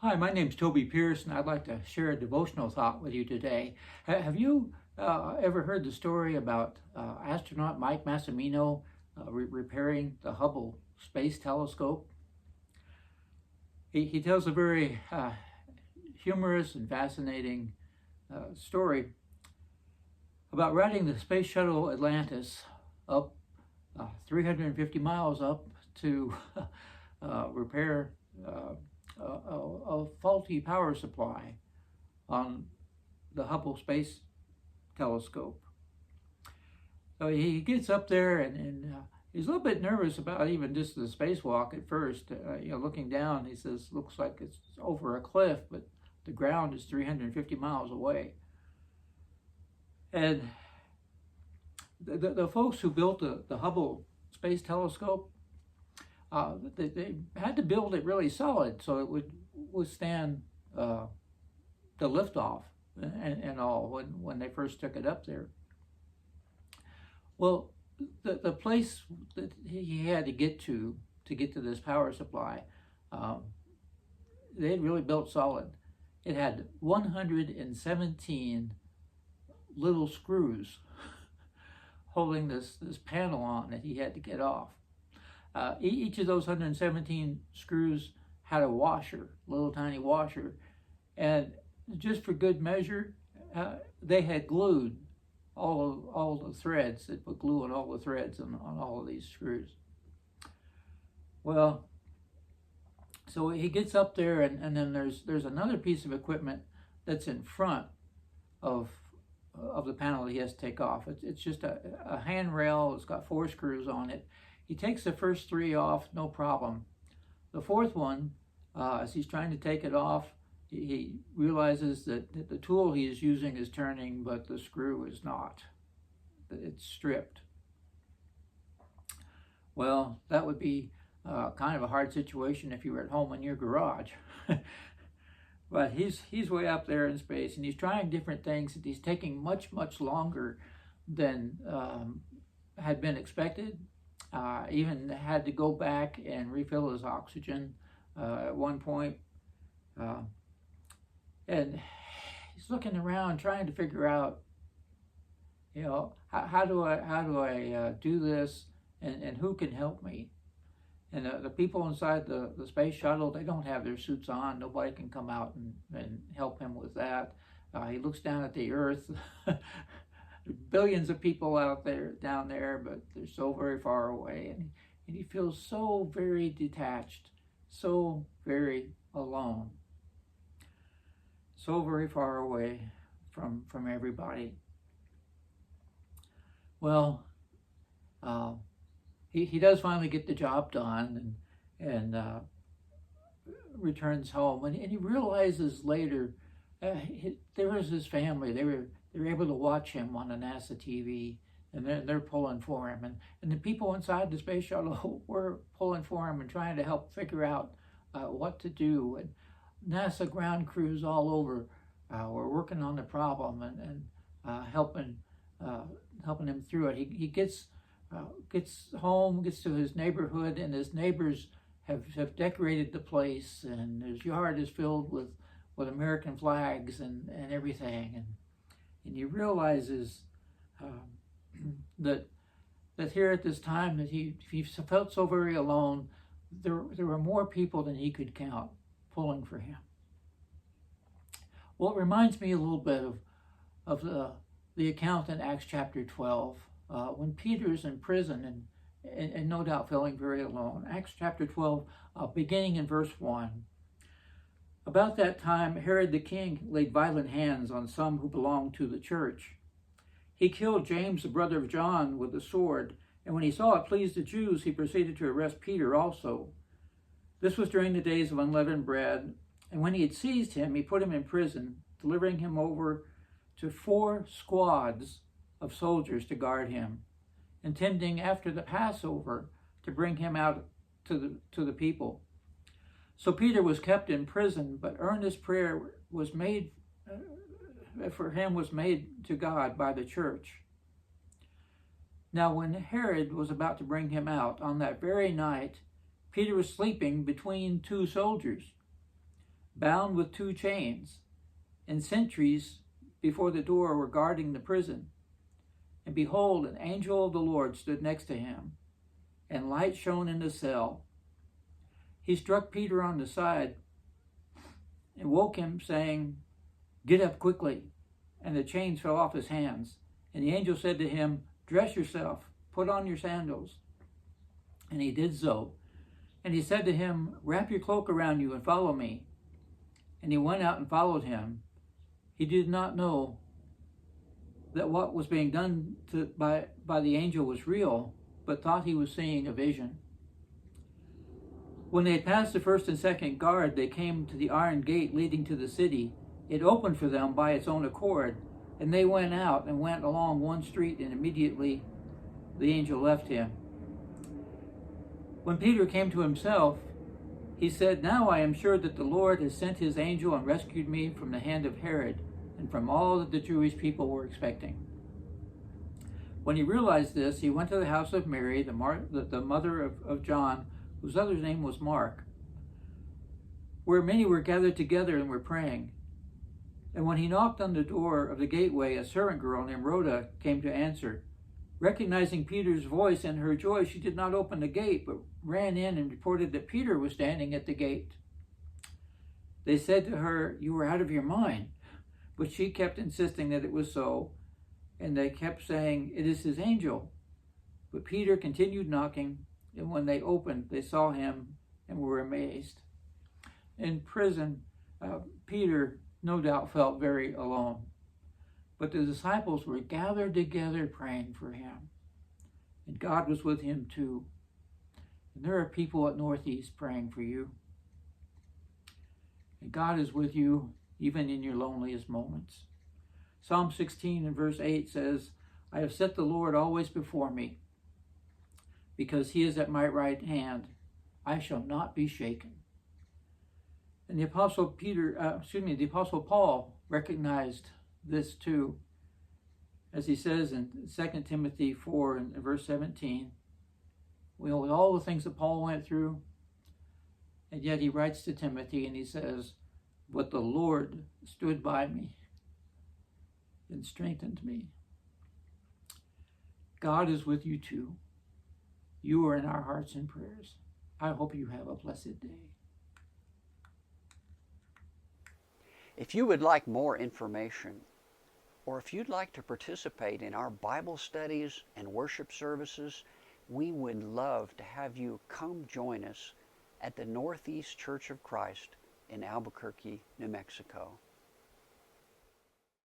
Hi, my name's Toby Pierce, and I'd like to share a devotional thought with you today. Have you ever heard the story about astronaut Mike Massimino repairing the Hubble Space Telescope? He tells a very humorous and fascinating story about riding the space shuttle Atlantis up 350 miles up to repair a faulty power supply on the Hubble Space Telescope. So he gets up there and he's a little bit nervous about even just the spacewalk at first. Looking down, he says, looks like it's over a cliff, but the ground is 350 miles away. And the folks who built the Hubble Space Telescope, they had to build it really solid so it would withstand the liftoff and all when they first took it up there. Well, the place that he had to get to this power supply, they had really built solid. It had 117 little screws holding this panel on that he had to get off. Each of those 117 screws had a washer, little tiny washer, and just for good measure, they had glued all the threads. They put glue on all the threads on all of these screws. Well, so he gets up there, and then there's another piece of equipment that's in front of the panel that he has to take off. It's just a handrail. It's got 4 screws on it. He takes the first 3 off, no problem. The fourth one, as he's trying to take it off, he realizes that the tool he is using is turning, but the screw is not. It's stripped. Well, that would be kind of a hard situation if you were at home in your garage. But he's way up there in space, and he's trying different things, and he's taking much longer than had been expected. Even had to go back and refill his oxygen at one point. And he's looking around trying to figure out, how do I do this, and who can help me? And the people inside the space shuttle, they don't have their suits on. Nobody can come out and help him with that. He looks down at the Earth. Billions of people down there, but they're so very far away, and he feels so very detached, so very alone, so very far away from everybody. Well, he does finally get the job done and returns home, and he realizes later there was his family. They were able to watch him on the NASA TV, and they're pulling for him. And the people inside the space shuttle were pulling for him and trying to help figure out what to do. And NASA ground crews all over were working on the problem and helping him through it. He gets home, gets to his neighborhood, and his neighbors have decorated the place, and his yard is filled with American flags and everything. And he realizes that here at this time that he felt so very alone, there were more people than he could count pulling for him. Well, it reminds me a little bit of the account in Acts chapter 12, when Peter's in prison and no doubt feeling very alone. Acts chapter 12, beginning in verse 1. About that time, Herod the king laid violent hands on some who belonged to the church. He killed James, the brother of John, with a sword, and when he saw it pleased the Jews, he proceeded to arrest Peter also. This was during the days of unleavened bread, and when he had seized him, he put him in prison, delivering him over to 4 squads of soldiers to guard him, intending after the Passover to bring him out to the people. So Peter was kept in prison, but earnest prayer was made for him to God by the church. Now when Herod was about to bring him out, on that very night, Peter was sleeping between two soldiers. bound with 2 chains, and sentries before the door were guarding the prison. And behold, an angel of the Lord stood next to him, and light shone in the cell. He struck Peter on the side and woke him, saying, "Get up quickly." And the chains fell off his hands. And the angel said to him, "Dress yourself, put on your sandals." And he did so. And he said to him, "Wrap your cloak around you and follow me." And he went out and followed him. He did not know that what was being done by the angel was real, but thought he was seeing a vision. When they had passed the first and second guard, they came to the iron gate leading to the city. It opened for them by its own accord, and they went out and went along one street, and immediately the angel left him. When Peter came to himself, he said, "Now I am sure that the Lord has sent his angel and rescued me from the hand of Herod and from all that the Jewish people were expecting." When he realized this, he went to the house of Mary, the mother of John, whose other name was Mark, where many were gathered together and were praying. And when he knocked on the door of the gateway, a servant girl named Rhoda came to answer. Recognizing Peter's voice and her joy, she did not open the gate, but ran in and reported that Peter was standing at the gate. They said to her, "You were out of your mind." But she kept insisting that it was so, and they kept saying, "It is his angel." But Peter continued knocking, and when they opened, they saw him and were amazed. In prison, Peter no doubt felt very alone. But the disciples were gathered together praying for him. And God was with him too. And there are people at Northeast praying for you. And God is with you even in your loneliest moments. Psalm 16 and verse 8 says, "I have set the Lord always before me. Because he is at my right hand, I shall not be shaken." And the Apostle Paul recognized this too, as he says in 2 Timothy 4 and verse 17. With all the things that Paul went through, and yet he writes to Timothy and he says, "But the Lord stood by me and strengthened me." God is with you too. You are in our hearts and prayers. I hope you have a blessed day. If you would like more information, or if you'd like to participate in our Bible studies and worship services, we would love to have you come join us at the Northeast Church of Christ in Albuquerque, New Mexico.